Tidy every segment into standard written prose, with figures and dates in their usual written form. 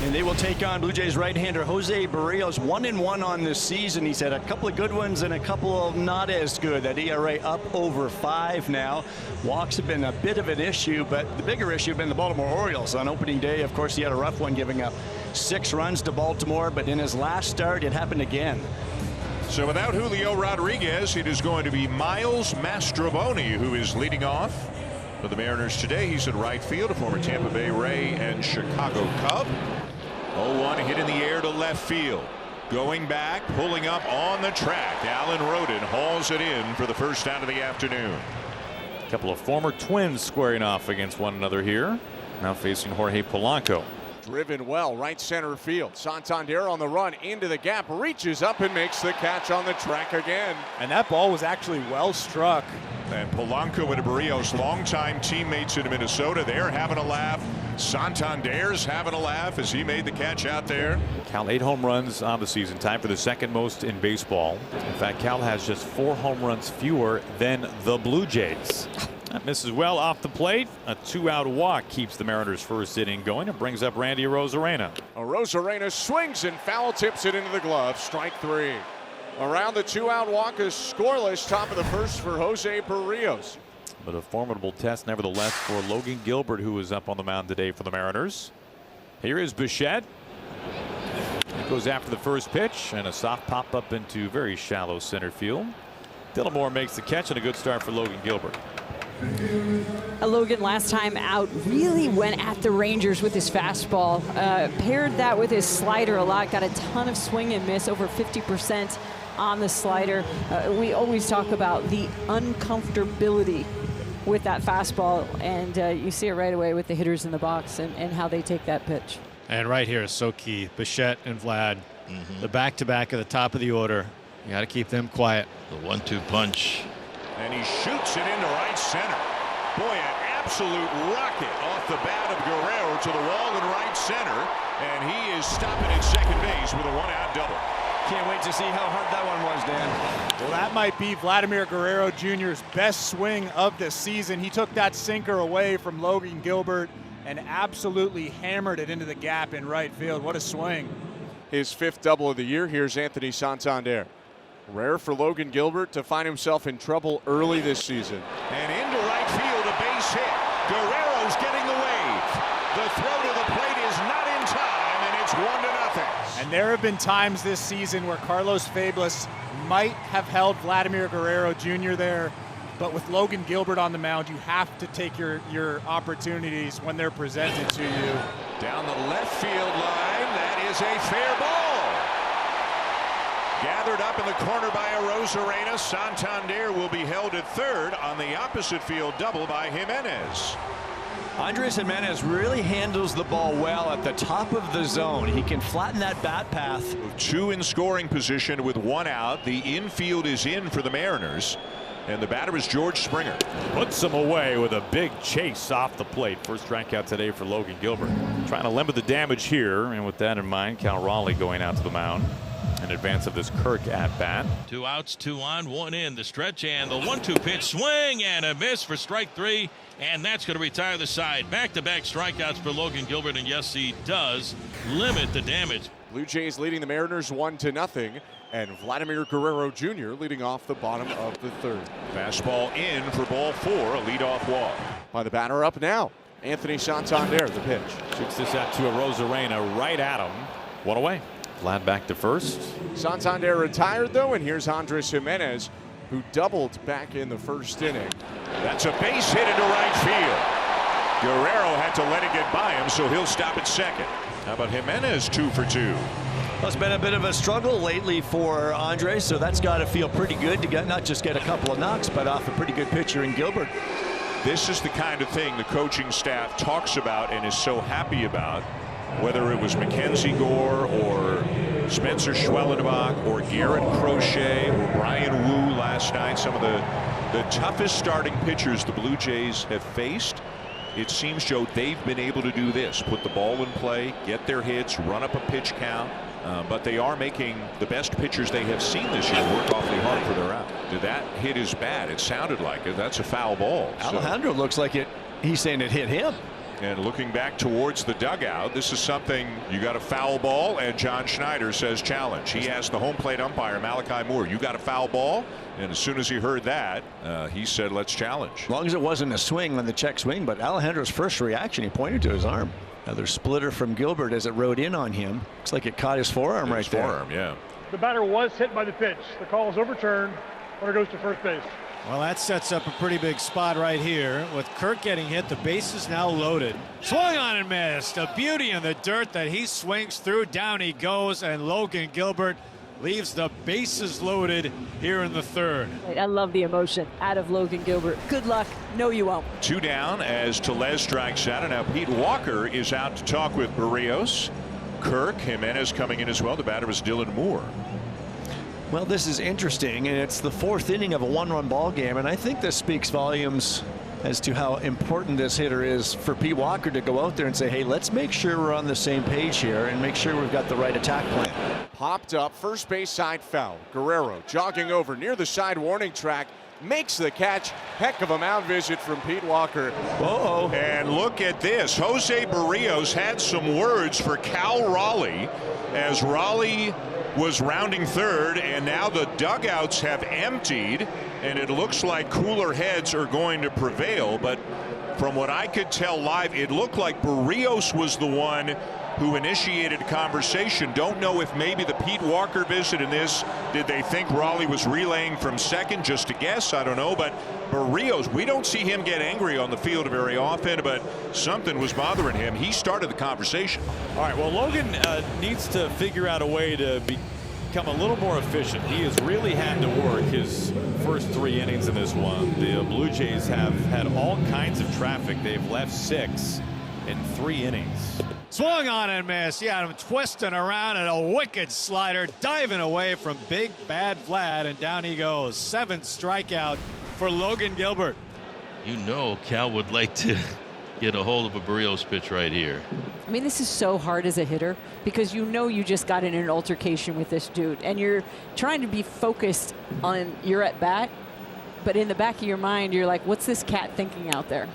And they will take on Blue Jays right-hander Jose Barrios. 1-1 on this season. He's had a couple of good ones and a couple of not as good. That ERA up over 5 now. Walks have been a bit of an issue, but the bigger issue have been the Baltimore Orioles. On opening day, of course, he had a rough one, giving up 6 runs to Baltimore, but in his last start, it happened again. So without Julio Rodriguez, it is going to be Miles Mastrobuoni who is leading off for the Mariners today. He's at right field, a former Tampa Bay Ray and Chicago Cub. 0-1 hit in the air to left field. Going back, pulling up on the track. Alan Rodin hauls it in for the first out of the afternoon. A couple of former Twins squaring off against one another here. Now facing Jorge Polanco. Driven well, right center field. Santander on the run into the gap, reaches up and makes the catch on the track again. And that ball was actually well struck. And Polanco and Barrios, longtime teammates in Minnesota, they're having a laugh. Santander's having a laugh as he made the catch out there. Cal 8 home runs on the season, time for the second most in baseball. In fact, Cal has just 4 home runs fewer than the Blue Jays. That misses well off the plate. A 2-out walk keeps the Mariners' first inning going and brings up Randy Arozarena. Arozarena swings and foul tips it into the glove. Strike 3. Around the 2-out walk is scoreless. Top of the first for Jose Barrios. But a formidable test nevertheless for Logan Gilbert, who is up on the mound today for the Mariners. Here is Bichette. He goes after the first pitch, and a soft pop up into very shallow center field. Dillamore makes the catch, and a good start for Logan Gilbert. Logan last time out really went at the Rangers with his fastball, paired that with his slider a lot, got a ton of swing and miss, over 50% on the slider. We always talk about the uncomfortability with that fastball, and you see it right away with the hitters in the box and how they take that pitch. And right here is so key. Bichette and Vlad, the back-to-back at the top of the order. You got to keep them quiet. The 1-2 punch. And he shoots it into right center. Boy, an absolute rocket off the bat of Guerrero to the wall in right center. And he is stopping at second base with a 1-out double. Can't wait to see how hard that one was, Dan. Well, that might be Vladimir Guerrero Jr.'s best swing of the season. He took that sinker away from Logan Gilbert and absolutely hammered it into the gap in right field. What a swing. His 5th double of the year. Here's Anthony Santander. Rare for Logan Gilbert to find himself in trouble early this season. And into right field, a base hit. Guerrero's getting the wave. The throw to the plate is not in time, and it's 1-0. And there have been times this season where Carlos Fablis might have held Vladimir Guerrero Jr. there, but with Logan Gilbert on the mound, you have to take your opportunities when they're presented to you. Down the left field line, that is a fair ball. Gathered up in the corner by Arozarena. Santander will be held at third on the opposite field double by Jimenez. Andres Jimenez really handles the ball well at the top of the zone. He can flatten that bat path. 2 in scoring position with 1 out. The infield is in for the Mariners. And the batter is George Springer. Puts him away with a big chase off the plate. First strikeout today for Logan Gilbert. Trying to limit the damage here. And with that in mind, Cal Raleigh going out to the mound in advance of this Kirk at bat. 2 outs, 2 on, 1 in. The stretch and the 1-2 pitch, swing and a miss for strike 3. And that's going to retire the side. Back-to-back strikeouts for Logan Gilbert. And yes, he does limit the damage. Blue Jays leading the Mariners 1-0. And Vladimir Guerrero Jr. leading off the bottom of the 3rd. Fastball in for ball 4, a leadoff walk. By the batter up now, Anthony Santander, the pitch. Shoots this out to Arozarena, right at him. 1 away. Vlad back to first. Santander retired though, and here's Andres Jimenez, who doubled back in the 1st inning. That's a base hit into right field. Guerrero had to let it get by him, so he'll stop at second. How about Jimenez, 2 for 2? Well, it's been a bit of a struggle lately for Andres, so that's got to feel pretty good to not just get a couple of knocks, but off a pretty good pitcher in Gilbert. This is the kind of thing the coaching staff talks about and is so happy about, whether it was Mackenzie Gore or Spencer Schwellenbach or Garrett Crochet or Brian Wu last night. Some of the toughest starting pitchers the Blue Jays have faced. It seems, Joe, they've been able to do this, put the ball in play, get their hits, run up a pitch count. But they are making the best pitchers they have seen this year work awfully hard for their out. That hit is bad. It sounded like it. That's a foul ball. Alejandro looks like it. He's saying it hit him. and looking back towards the dugout. This is something, you got a foul ball, and John Schneider says challenge. He asked the home plate umpire Malachi Moore, you got a foul ball? And as soon as he heard that, he said let's challenge. As long as it wasn't a swing on the check swing, but Alejandro's first reaction, he pointed to his arm. Another splitter from Gilbert as it rode in on him. Looks like it caught his forearm right there. Forearm, yeah. The batter was hit by the pitch. The call is overturned. Runner goes to first base. Well, that sets up a pretty big spot right here. With Kirk getting hit, the base is now loaded. Swung on and missed. A beauty in the dirt that he swings through. Down he goes, and Logan Gilbert leaves the bases loaded here in the third. I love the emotion out of Logan Gilbert. Good luck. No, you won't. 2 down as Tellez strikes out, and now Pete Walker is out to talk with Barrios. Kirk, Jimenez coming in as well. The batter was Dylan Moore. Well, this is interesting, and it's the 4th inning of a 1-run ball game, and I think this speaks volumes as to how important this hitter is for Pete Walker to go out there and say, hey, let's make sure we're on the same page here and make sure we've got the right attack plan. Popped up, first base side foul. Guerrero jogging over near the side warning track, makes the catch. Heck of a mound visit from Pete Walker. Uh-oh. And look at this. Jose Barrios had some words for Cal Raleigh as Raleigh was rounding third, and now the dugouts have emptied, and it looks like cooler heads are going to prevail. But from what I could tell live, it looked like Barrios was the one who initiated conversation. Don't know if maybe the Pete Walker visit in this, did they think Raleigh was relaying from second? Just a guess, I don't know. But Barrios, we don't see him get angry on the field very often, but something was bothering him. He started the conversation. All right, well, Logan needs to figure out a way to become a little more efficient. He has really had to work his first 3 innings in this one. The Blue Jays have had all kinds of traffic. They've left 6 in 3 innings. Swung on and missed. He had him twisting around, and a wicked slider diving away from Big Bad Vlad, and down he goes. 7th strikeout for Logan Gilbert. You know Cal would like to get a hold of a Barrios pitch right here. I mean, this is so hard as a hitter because you know you just got in an altercation with this dude, and you're trying to be focused on your at bat, but in the back of your mind, you're like, what's this cat thinking out there?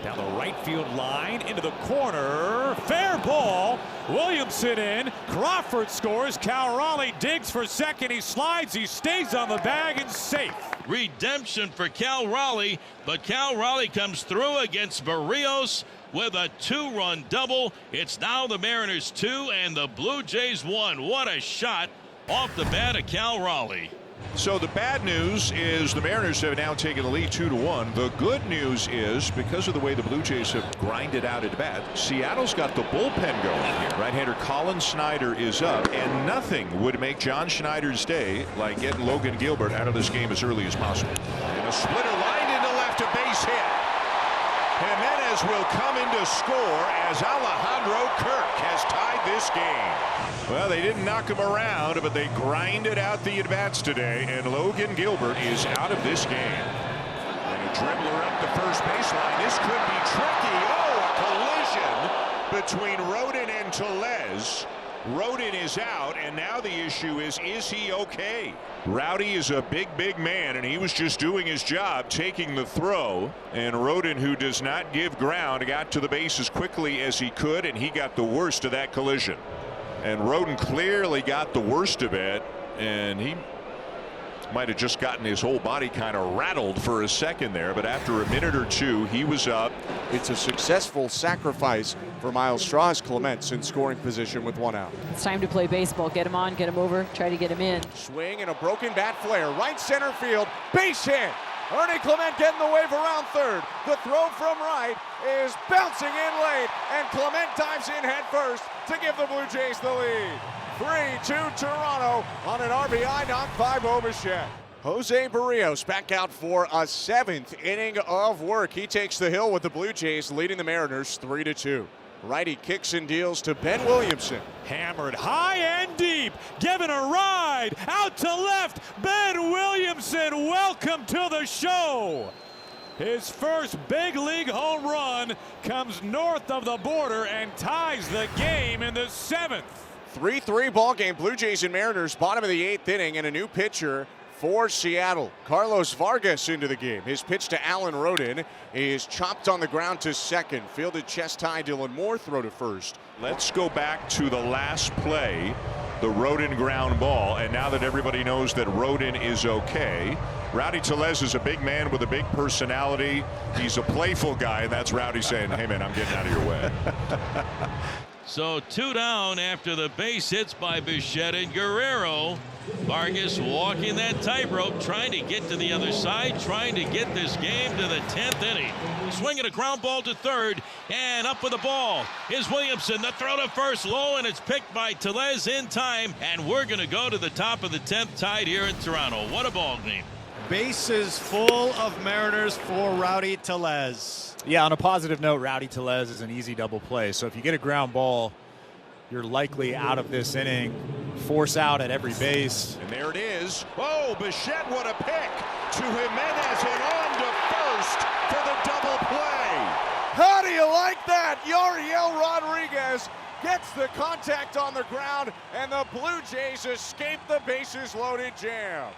Down the right field line, into the corner, fair ball. Williamson in, Crawford scores, Cal Raleigh digs for second, he slides, he stays on the bag and safe. Redemption for Cal Raleigh, but Cal Raleigh comes through against Barrios with a 2-run double. It's now the Mariners 2 and the Blue Jays 1. What a shot off the bat of Cal Raleigh. So the bad news is the Mariners have now taken the lead 2-1. The good news is, because of the way the Blue Jays have grinded out at bat, Seattle's got the bullpen going here. Right-hander Colin Snyder is up, and nothing would make John Schneider's day like getting Logan Gilbert out of this game as early as possible. And a splitter lined into left, a base hit. Jimenez will come in to score as Alejandro Kirk has tied this game. Well, they didn't knock him around, but they grinded out the at-bats today, and Logan Gilbert is out of this game. And a dribbler up the first baseline. This could be tricky. Oh, a collision between Rodin and Tellez. Rodin is out, and now the issue is he okay? Rowdy is a big man, and he was just doing his job, taking the throw. And Rodin, who does not give ground, got to the base as quickly as he could, and he got the worst of that collision. And Rodin clearly got the worst of it, and he might have just gotten his whole body kind of rattled for a second there, but after a minute or two, he was up. It's a successful sacrifice for Miles Strauss Clements in scoring position with 1 out. It's time to play baseball. Get him on, get him over, try to get him in. Swing and a broken bat flare, right center field, base hit. Ernie Clement getting the wave around third. The throw from right is bouncing in late, and Clement dives in head first to give the Blue Jays the lead. 3-2 Toronto on an RBI knock by Bo Bichette. Jose Barrios back out for a 7th inning of work. He takes the hill with the Blue Jays leading the Mariners 3-2. Righty kicks and deals to Ben Williamson. Hammered high and deep, given a ride out to left. Ben Williamson, welcome to the show. His first big league home run comes north of the border and ties the game in the 7th. 3-3 ball game. Blue Jays and Mariners bottom of the 8th inning, and a new pitcher For Seattle, Carlos Vargas into the game. His pitch to Alan Rodin is chopped on the ground to second. Fielded chest high, Dylan Moore, throw to first. Let's go back to the last play, the Rodin ground ball. And now that everybody knows that Rodin is okay, Rowdy Tellez is a big man with a big personality. He's a playful guy, and that's Rowdy saying, hey, man, I'm getting out of your way. So 2 down after the base hits by Bichette and Guerrero. Vargas walking that tightrope, trying to get to the other side, trying to get this game to the 10th inning. Swinging a ground ball to third, and up with the ball is Williamson. The throw to first, low, and it's picked by Tellez in time. And we're going to go to the top of the 10th, tied here in Toronto. What a ball game. Bases full of Mariners for Rowdy Tellez. Yeah, on a positive note, Rowdy Tellez is an easy double play. So if you get a ground ball, you're likely out of this inning. Force out at every base. And there it is. Oh, Bichette, what a pick to Jimenez and on to first for the double play. How do you like that? Yariel Rodriguez gets the contact on the ground, and the Blue Jays escape the bases loaded jam.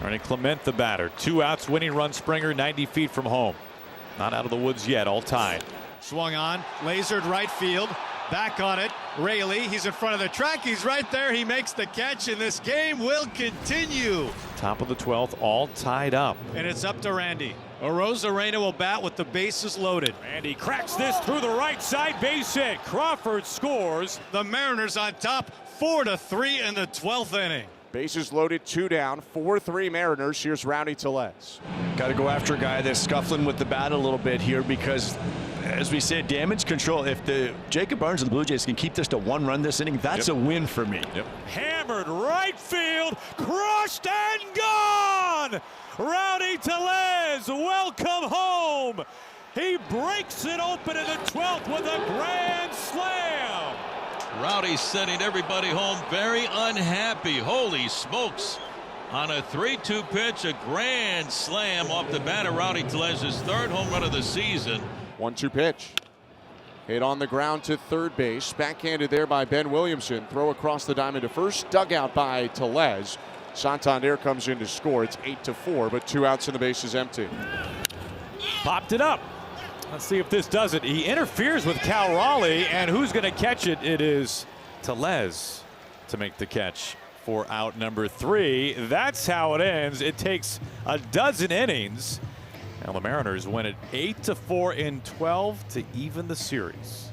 Ernie Clement, the batter. 2 outs, winning run. Springer 90 feet from home. Not out of the woods yet, all tied. Swung on, lasered right field. Back on it, Rayleigh, he's in front of the track, he's right there, he makes the catch, and this game will continue. Top of the 12th, all tied up. And it's up to Randy. Arozarena will bat with the bases loaded. Randy cracks this through the right side, base hit. Crawford scores. The Mariners on top, 4-3 in the 12th inning. Bases loaded, 2 down, 4-3 Mariners. Here's Rowdy Tellez. Got to go after a guy that's scuffling with the bat a little bit here because, as we said, damage control. If the Jacob Barnes and the Blue Jays can keep this to 1 run this inning, that's a win for me. Hammered right field, crushed and gone. Rowdy Tellez, welcome home. He breaks it open in the 12th with a grand slam. Rowdy sending everybody home very unhappy. Holy smokes. On a 3-2 pitch, a grand slam off the bat of Rowdy Tellez's 3rd home run of the season. 1-2 pitch. Hit on the ground to third base. Backhanded there by Ben Williamson. Throw across the diamond to first. Dug out by Tellez. Santander comes in to score. It's 8-4, but 2 outs and the base is empty. Popped it up. Let's see if this does it. He interferes with Cal Raleigh, and who's going to catch it? It is Tellez to make the catch for out number 3. That's how it ends. It takes a dozen innings. Now the Mariners win it 8-4 in 12 to even the series.